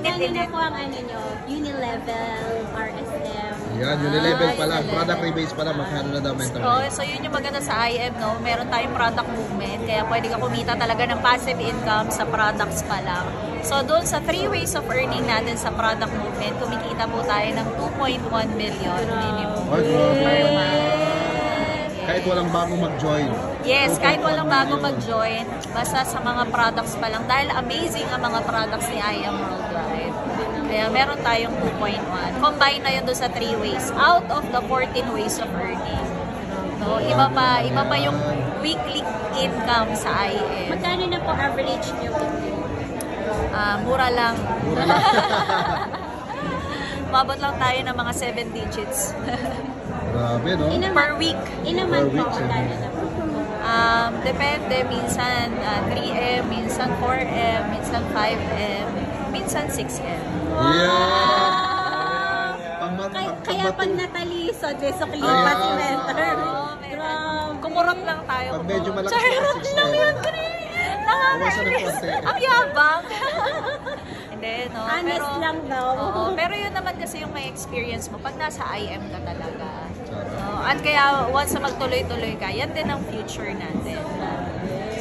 Magkano na po ang ano nyo? Unilevel, RSM? Yan, Unilevel pa lang. Product rebates pa lang. Magkano na daw mentor rates? So yun yung maganda sa IM, no? Meron tayong product movement. Kaya pwede ka kumita talaga ng passive income sa products pa lang. So doon sa 3 ways of earning natin sa product movement, kumikita po tayo ng 2.1 million minimum per month. Kahit walang bagong mag-join. Yes, kahit walang bagong mag-join, basta sa mga products pa lang. Dahil amazing ang mga products ni IM Worldwide. Kaya meron tayong 2.1. Combine na yun doon sa 3 ways. Out of the 14 ways of earning. No, iba pa yung weekly income sa IM. Magkano na po average nyo? Mura lang. Mura lang. Mabot lang tayo ng mga 7 digits. Grabe, no? Per week. In a month po, Per week, magkano na po? Depende. Minsan 3M, minsan 4M, minsan 5M, minsan 6M. Yeah! Kaya pag natalisod, sukli pa si mentor. Kumurot lang tayo. Pag medyo malaki Charot lang yun, Bawasan ng konti. Ang yabang. Hindi, no? Honest lang daw. Oo, pero yun naman kasi yung may experience mo pag nasa IM ka talaga. No? At kaya once na magtuloy-tuloy ka, yan din ang future natin.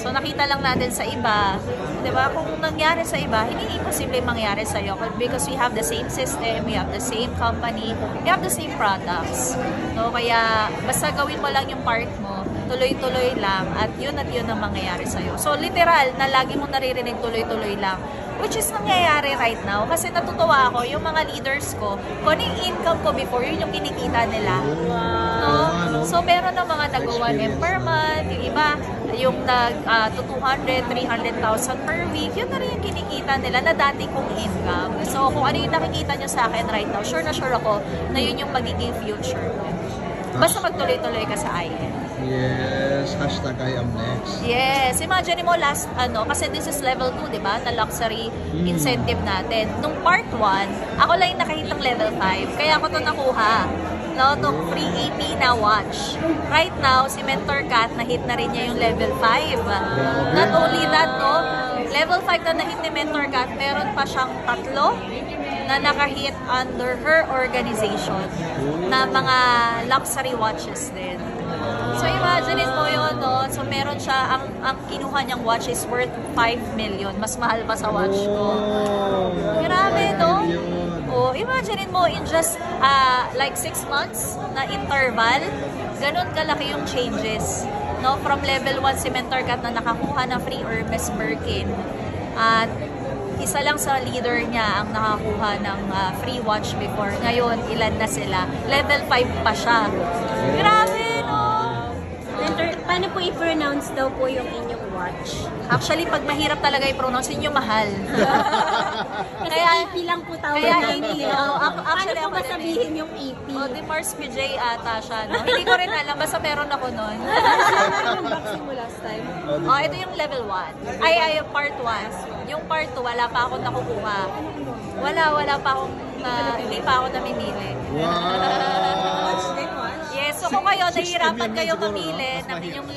So nakita lang natin sa iba, 'di ba? Kung nangyari sa iba, hindi imposible mangyari sa iyo because we have the same system, we have the same company, we have the same products. No, kaya basta gawin mo lang yung part mo, tuloy-tuloy lang at yun ang mangyayari sa iyo. So literal na lagi mong naririnig tuloy-tuloy lang, which is nangyayari right now kasi natutuwa ako yung mga leaders ko, kung yung income ko before, yun yung kinikita nila. No? So meron ng mga nag-1M per month, yung iba yung nag 200, 300,000 per week, yun na rin yung kinikita nila na dati kong income. So kung ano yung nakikita nyo sa akin right now, sure na sure ako na yun yung magiging future ko. Basta magtuloy-tuloy ka sa IM. Yes, hashtag I am next. Yes, imagine mo last, kasi this is level 2, di ba? Na luxury incentive natin. Nung part 1, ako lang yung nakahitang level 5, kaya ako to nakuha. No, to free AP na watch. Right now, si Mentor Kat, na-hit na rin niya yung level 5. Not only that, no, level 5 na na-hit ni Mentor Kat, meron pa siyang 3 na nakahit under her organization na mga luxury watches din. So imagine mo yun, no? So meron siya, ang kinuha niyang watch is worth 5 million. Mas mahal pa sa watch ko. Grabe, no? Oh, imagine mo in just like 6 months na interval, ganun kalaki yung changes. No? From level 1 si Mentor Kat na nakakuha na free Hermes Birkin. At isa lang sa leader niya ang nakakuha ng free watch before. Ngayon, ilan na sila? Level 5 pa siya. Grabe, no? Mentor, paano po i-pronounce daw po yung inyong watch? Actually, pag mahirap talaga i-pronounce, yun yung mahal. Kasi AP lang po tawag namin. Actually, paano po ba sabihin yung AP? The Mars PJ ata siya, no? Hindi ko rin alam, basta meron ako nun. Yung boxing mo last time? Ito yung level 1. Ay, part 1. Yung part 2, wala pa akong nakukuha. Wala pa akong, hindi pa ako namimili. Wow! Yes, so kung kayo, nahihirapan kayo mamili ng inyong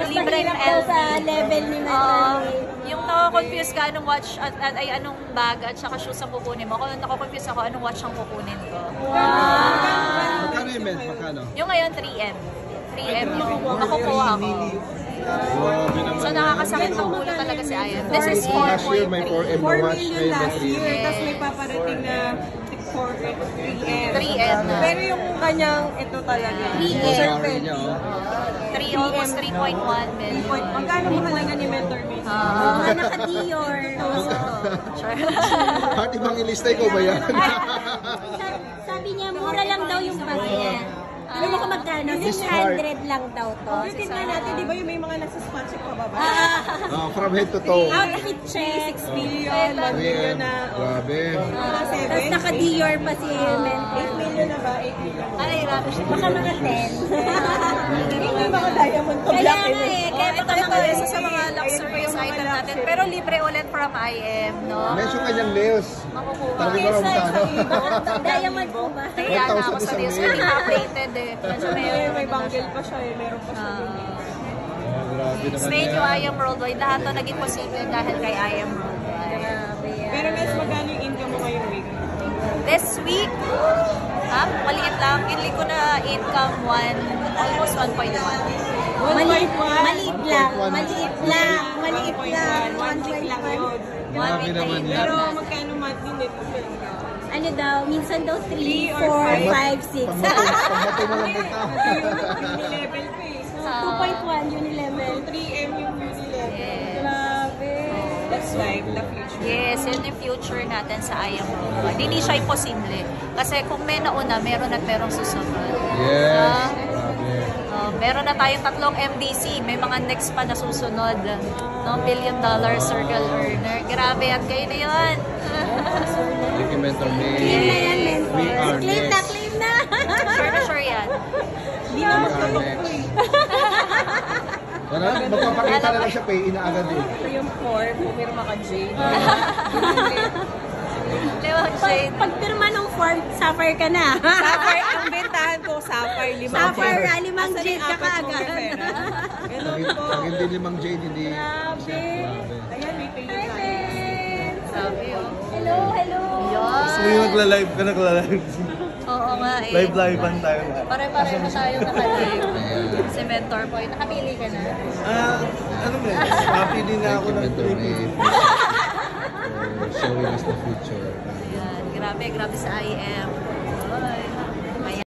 libreng LV. sa level ni Mentor. Yung nakakonfuse ka anong watch at ay anong bag at saka shoes ang kukunin mo. Kung nakakonfuse ako, anong watch ang kukunin ko. Magkano yung men? Magkano? Yung ngayon, 3M. 3M yung makukuha ko. Grabe naman. So nakakasakit ng ulo talaga si Ayan. This is Last year, may 4.3. 4M na watch. 4 million Ngayon, may last 3M. year, tapos may paparating na 3M. 3M na. Pero yung kanyang ito talaga. 3M. Sorry niya, oh. almost 3.1 million. Magkano mahalaga ni Mentor Miss? Mga naka-Dior. Bakit ibang ilista ko ba yan? Sabi niya, mura lang daw yung bag niya. Alam mo kung magkano? 600 lang daw to. Computin nga natin, di ba yung may mga nasa spot check pababa? From head to toe. Outfit check. 6 million, 1 million na. Grabe. Mga 7. Tapos naka-Dior pa si Mentor. 8 million na ba? 8 million. Ay, grabe siya. Baka mga 10. Yung may mga diamond to Kaya black nga eh. eh. Kaya baka Ito mga isa sa mga luxurious item natin. Pero libre ulit from IM, no? Mention kanyang nails. Makukuha. Sabi ko lang magkano. diamond po ba? Kaya na ako 1,000 sa isang news. nail. Hindi updated eh. Medyo May bangle pa siya eh. Meron pa siya. Grabe naman Stay to yan. IM Worldwide. Lahat to naging posible dahil kay IM Worldwide. Pero mas magkano yung income mo ngayon? This week, maliit lang. Kinli ko na income almost 1.1. Maliit lang. Maliit lang. 1.1 lang yun. Grabe naman yan. Pero magkano monthly net po yun? Ano daw, minsan daw 3, 3 or 4, 5, 6. Pagbato mo lang punta. Uni-level ko eh. So, 2.1 uni level. 3M yung uni-level. Yes. Grabe. That's why, the future. Yes, yun yung future natin sa I Am Rumba. Hindi siya imposible. Kasi kung may nauna, meron at merong susunod. Yes. Grabe. Meron na tayong 3 MDC. May mga next pa na susunod. No, $1 billion circle earner. Grabe, at kayo na yun. Thank you, Mentor May. Claim na yan, mentor. We are Claim na, next. claim na. Sure na sure yan. We are next. Wala, magpapakita na lang siya, pay inaagad din. Ito yung form, pumirma ka, Jay. Limang shade. Pagpirma ng form, suffer ka na. Sapphire, ang bentahan ko, Sapphire, 5 Suffer, Jade. 5 jade ka kaagad. Ganun po. Pag hindi 5 Jade, hindi. Grabe. Ayan, may Hi, pay tayo. friends. Sabi yun. Hello, hello. Gusto mo yung magla-live ka, nagla-live. Oo nga eh. Live-livean tayo lahat. Pare-pareho tayong nakalive. Si Mentor Boy. Nakapili ka na. Ano ba? Napili na ako ng Mentor May. Showing us the future. Ayan. Grabe sa IM.